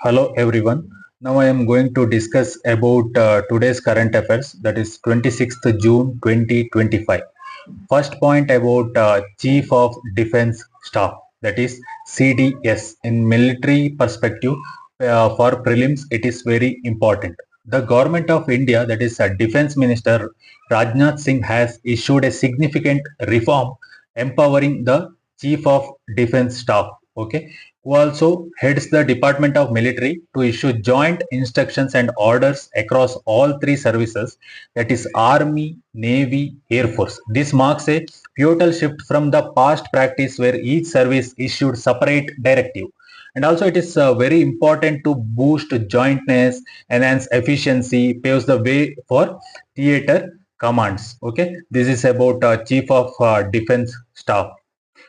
Hello everyone. Now I am going to discuss about today's current affairs, that is 26th June 2025. First point about Chief of Defense Staff, that is CDS. In military perspective, for prelims it is very important. The government of India, that is Defense Minister Rajnath Singh, has issued a significant reform empowering the Chief of Defense Staff. Okay, who also heads the Department of Military to issue joint instructions and orders across all three services, that is Army, Navy, Air Force. This marks a pivotal shift from the past practice where each service issued separate directive. And also it is very important to boost jointness, enhance efficiency, paves the way for theater commands. Okay, this is about Chief of Defense Staff.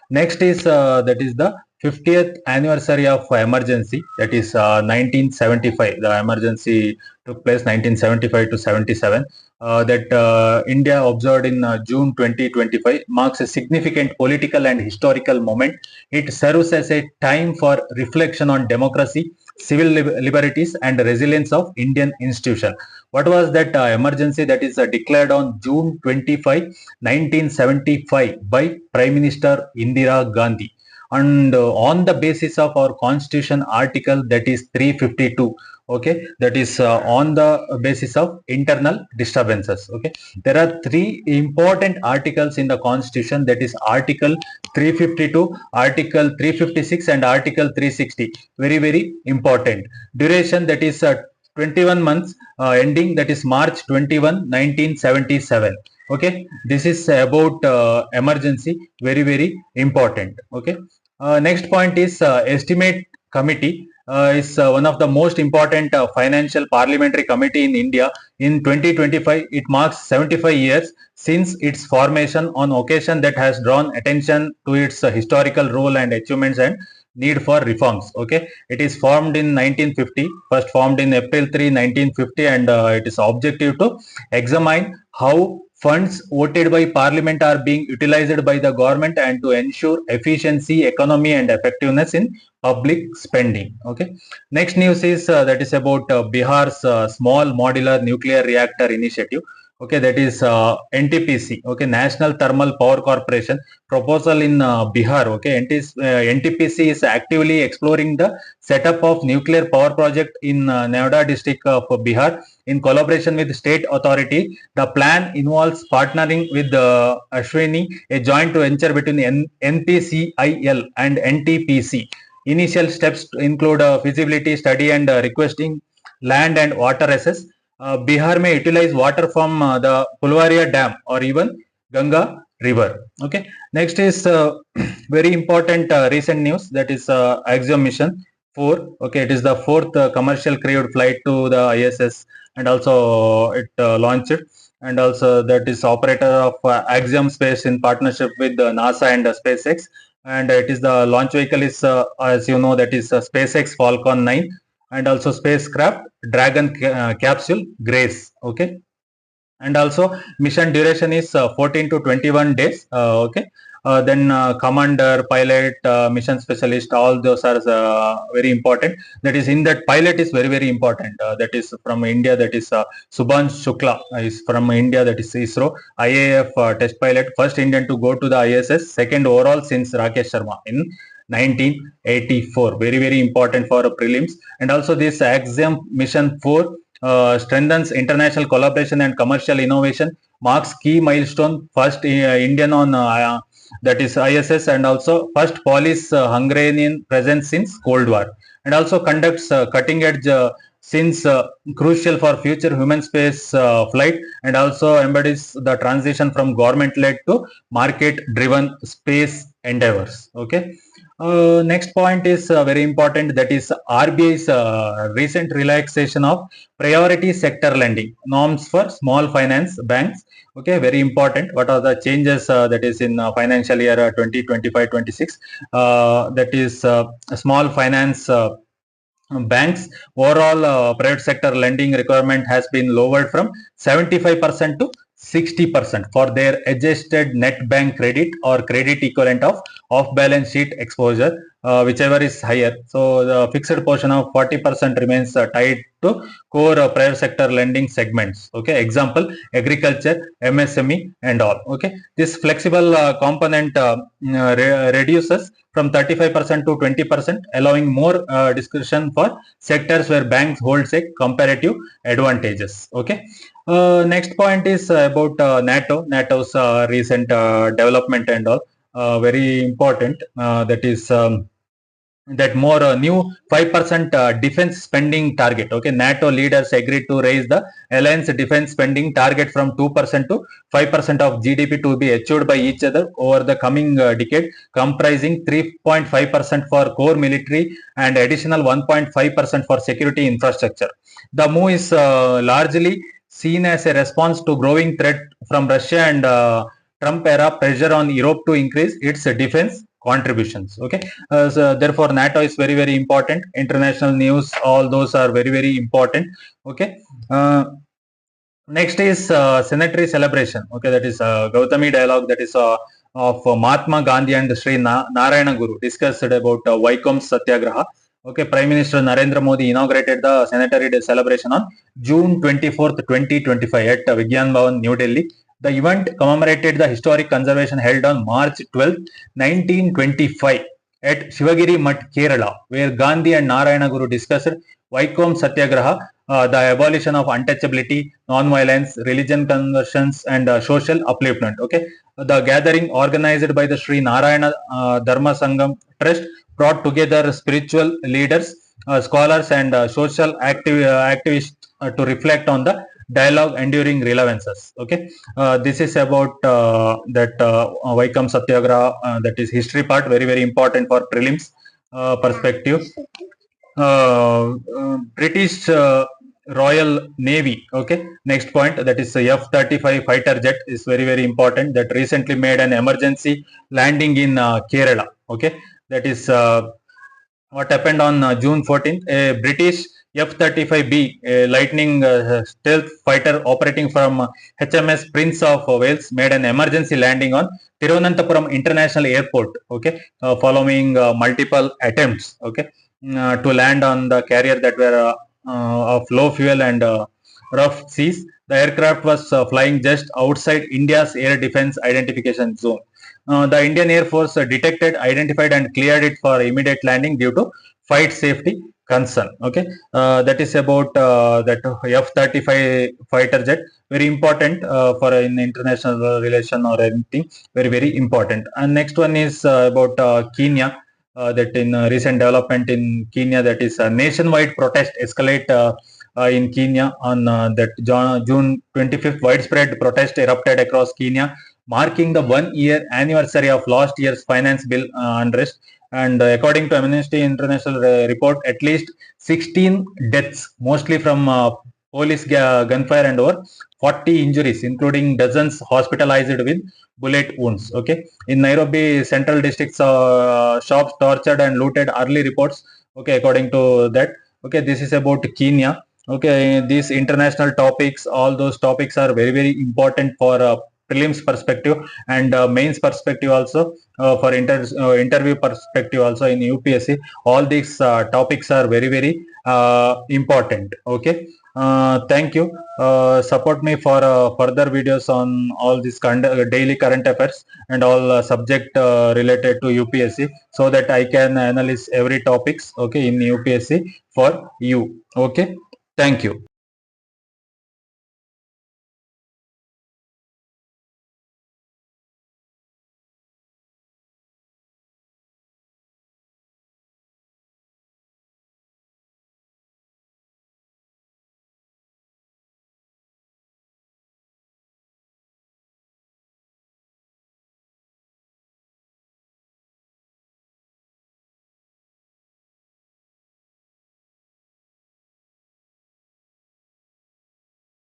Next is that is the 50th anniversary of emergency, that is 1975. The emergency took place 1975 to 77. That India observed in June 2025 marks a significant political and historical moment. It serves as a time for reflection on democracy, civil liberties, and resilience of Indian institution. What was that emergency that is declared on June 25, 1975 by Prime Minister Indira Gandhi? And on the basis of our constitution article, that is 352. Okay, that is on the basis of internal disturbances. Okay, there are three important articles in the constitution, that is article 352, article 356, and article 360. Very important. Duration, that is 21 months, ending, that is March 21, 1977. Okay, this is about emergency, very important. Okay, next point is estimate committee is one of the most important financial parliamentary committee in India. In 2025, it marks 75 years since its formation, on occasion that has drawn attention to its historical role and achievements and need for reforms. Okay, it is formed in 1950, first formed in April 3, 1950, and it is objective to examine how funds voted by parliament are being utilized by the government and to ensure efficiency, economy, and effectiveness in public spending. Okay, next news is that is about Bihar's small modular nuclear reactor initiative. Okay, that is NTPC. Okay, National Thermal Power Corporation proposal in Bihar. Okay, NTPC is actively exploring the setup of nuclear power project in Noida district of Bihar in collaboration with state authority. The plan involves partnering with Ashwini, a joint venture between NPCIL and NTPC. Initial steps include a feasibility study and requesting land and water access. Bihar may utilize water from the Pulvaria Dam or even Ganga River. Okay. Next is very important recent news, that is Axiom Mission 4. Okay, it is the fourth commercial crewed flight to the ISS, and also it launched it. And also that is operator of Axiom Space in partnership with NASA and SpaceX. And it is the launch vehicle is as you know, that is SpaceX Falcon 9, and also spacecraft Dragon capsule Grace. Okay, and also mission duration is 14 to 21 days. Okay, then commander, pilot, mission specialist, all those are very important. That is in that pilot is very important. That is from India, that is Subhan Shukla is from India, that is ISRO IAF test pilot, first Indian to go to the ISS, second overall since Rakesh Sharma in 1984. Very important for prelims. And also this Axiom Mission 4 strengthens international collaboration and commercial innovation, marks key milestone, first Indian on that is ISS, and also first Polish-Hungarian presence since Cold War, and also conducts cutting edge since crucial for future human space flight, and also embodies the transition from government-led to market-driven space endeavors. Okay. Next point is very important, that is RBI's recent relaxation of priority sector lending norms for small finance banks. Okay, very important. What are the changes that is in financial year 2025-26? That is small finance banks overall private sector lending requirement has been lowered from 75% to 60% for their adjusted net bank credit or credit equivalent of off-balance sheet exposure, whichever is higher. So the fixed portion of 40% remains tied to core private sector lending segments. Okay, example agriculture, MSME, and all. Okay, this flexible component reduces from 35% to 20%, allowing more discretion for sectors where banks hold a comparative advantages. Okay. Next point is about NATO. NATO's recent development and all, very important. That is that more new 5% defense spending target. Okay, NATO leaders agreed to raise the alliance defense spending target from 2% to 5% of GDP to be achieved by each other over the coming decade, comprising 3.5% for core military and additional 1.5% for security infrastructure. The move is largely seen as a response to growing threat from Russia and Trump era pressure on Europe to increase its defense contributions. Okay, so therefore NATO is very very important. International news, all those are very very important. Okay. Next is Senatory celebration. Okay, that is Gautami dialogue, that is of Mahatma Gandhi and Sri Narayana Guru discussed about Vaikom Satyagraha. Okay, Prime Minister Narendra Modi inaugurated the Senatory celebration on June 24th, 2025 at Vigyan Bhavan, New Delhi. The event commemorated the historic conservation held on March 12, 1925 at Shivagiri Mutt, Kerala, where Gandhi and Narayana Guru discussed Vaikom Satyagraha, the abolition of untouchability, non-violence, religion conversions, and social upliftment. Okay, the gathering organized by the Sri Narayana Dharma Sangam Trust brought together spiritual leaders, scholars, and social activists to reflect on the dialogue enduring relevances. Okay, this is about that Vaikom Satyagraha, that is history part, very very important for prelims perspective. British Royal Navy. Okay, next point, that is F-35 fighter jet is very very important, that recently made an emergency landing in Kerala. Okay, that is what happened on June 14th. A British F-35B, a Lightning stealth fighter operating from HMS Prince of Wales, made an emergency landing on Tirunanthapuram International Airport. Okay, following multiple attempts. Okay, to land on the carrier that were of low fuel and rough seas. The aircraft was flying just outside India's air defense identification zone. The Indian Air Force detected, identified, and cleared it for immediate landing due to flight safety concern. Okay, that is about that F-35 fighter jet, very important for in international relation or anything, very very important. And next one is about Kenya. That in recent development in Kenya, that is a nationwide protest escalate in Kenya on that June 25th. Widespread protest erupted across Kenya, marking the 1-year anniversary of last year's finance bill unrest. And according to Amnesty International report, at least 16 deaths, mostly from police gunfire, and over 40 injuries, including dozens hospitalized with bullet wounds. Okay, in Nairobi Central District's shops tortured and looted, early reports. Okay, according to that. Okay, this is about Kenya. Okay, these international topics, all those topics are very very important for prelims perspective and mains perspective also, for interview perspective also in UPSC. All these topics are very very important. Okay, thank you. Support me for further videos on all these daily current affairs and all subject related to UPSC, so that I can analyze every topics. Okay, in UPSC for you. Okay, thank you.